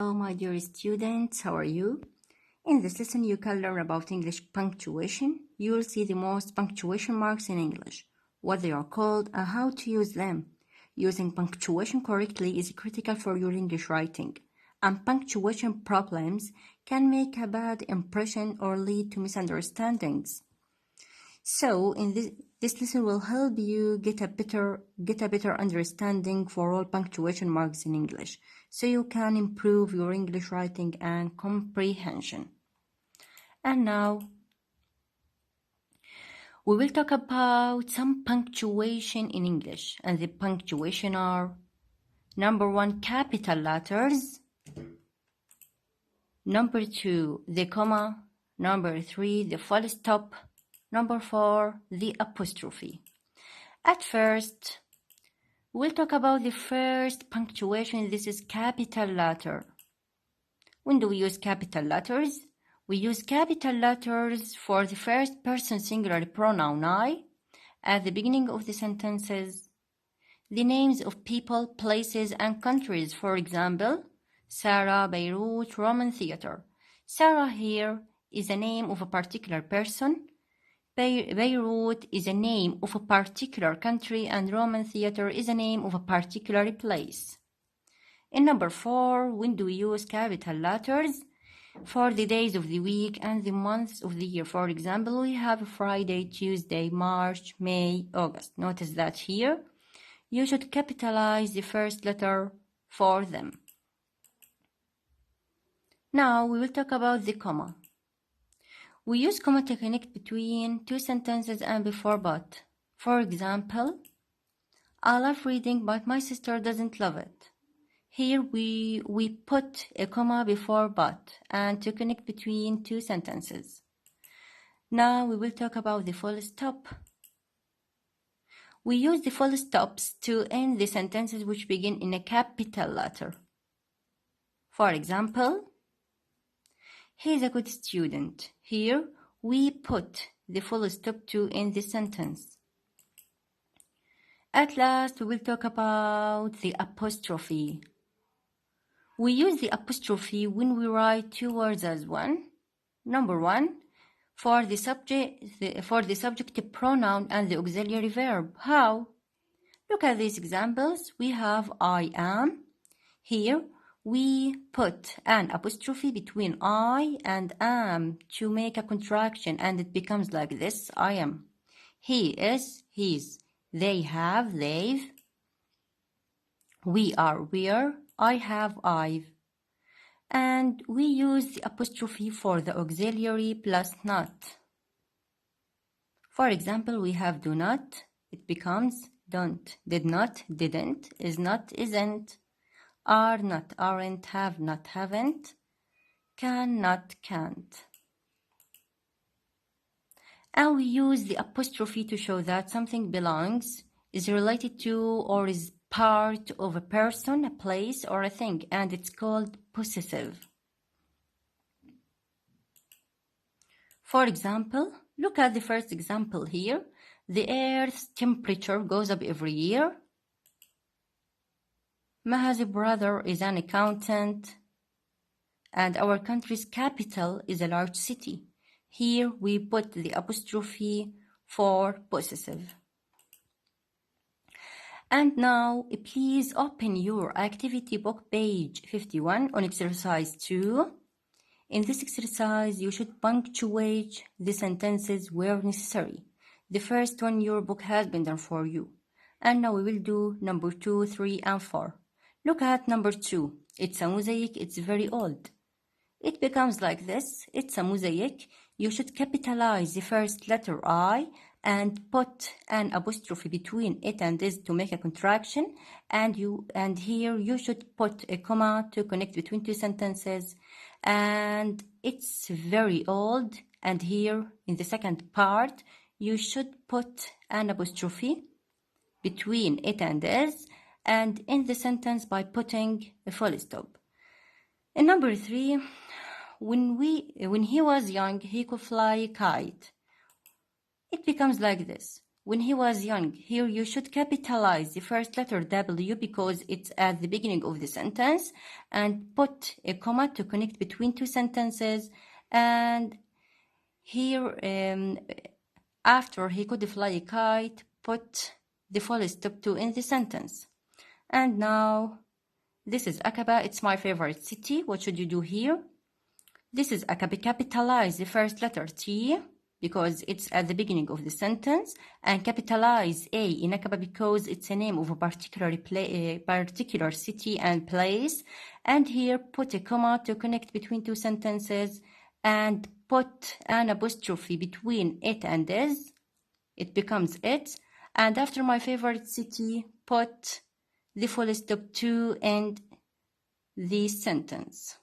Hello, my dear students, how are you? In this lesson, you can learn about English punctuation. You will see the most punctuation marks in English, what they are called, and how to use them. Using punctuation correctly is critical for your English writing, and punctuation problems can make a bad impression or lead to misunderstandings. So, in this lesson will help you get a better understanding for all punctuation marks in English, so you can improve your English writing and comprehension. And now, we will talk about some punctuation in English, and the punctuation are: number 1, capital letters; number 2, the comma; number 3, the full stop; number 4, the apostrophe. At first, we'll talk about the first punctuation. This is capital letter. When do we use capital letters? We use capital letters for the first person singular pronoun I at the beginning of the sentences. The names of people, places, and countries. For example, Sarah, Beirut, Roman theater. Sarah here is a name of a particular person. Beirut is a name of a particular country, and Roman theater is a name of a particular place. In number 4, when do we use capital letters? For the days of the week and the months of the year. For example, we have Friday, Tuesday, March, May, August. Notice that here you should capitalize the first letter for them. Now we will talk about the comma. We use comma to connect between two sentences and before but. For example, I love reading, but my sister doesn't love it. Here we put a comma before but and to connect between two sentences. Now we will talk about the full stop. We use the full stops to end the sentences which begin in a capital letter. For example, he is a good student. Here we put the full stop to end the sentence. At last, we will talk about the apostrophe. We use the apostrophe when we write two words as one. Number 1, for the subject pronoun and the auxiliary verb. How? Look at these examples. We have I am. Here we put an apostrophe between I and am to make a contraction, and it becomes like this: I am. He is, he's. They have, they've. We are, we're. I have, I've. And we use the apostrophe for the auxiliary plus not. For example, we have do not. It becomes don't. Did not, didn't. Is not, isn't. Are not, aren't. Have not, haven't. Can not, can't. And we use the apostrophe to show that something belongs, is related to, or is part of a person, a place, or a thing, and it's called possessive. For example, look at the first example here. The Earth's temperature goes up every year. Maha's brother is an accountant, and our country's capital is a large city. Here we put the apostrophe for possessive. And now, please open your activity book, page 51, on exercise 2. In this exercise, you should punctuate the sentences where necessary. The first one, your book has been done for you. And now we will do number 2, 3, and 4. Look at number 2. It's a mosaic. It's very old. It becomes like this. It's a mosaic. You should capitalize the first letter I and put an apostrophe between it and this to make a contraction, and here you should put a comma to connect between two sentences, and it's very old, and here in the second part you should put an apostrophe between it and this, and in the sentence by putting a full stop. In number 3, when he was young, he could fly a kite. It becomes like this. when he was young. Here you should capitalize the first letter W because it's at the beginning of the sentence, and put a comma to connect between two sentences. And here, after he could fly a kite, put the full stop to in the sentence. And now, this is Aqaba. It's my favorite city. What should you do here? This is Aqaba. Capitalize the first letter T because it's at the beginning of the sentence, and capitalize A in Aqaba because it's a name of a particular city and place. And here, put a comma to connect between two sentences, and put an apostrophe between it and is. It becomes it. And after my favorite city, put the full stop to end the sentence.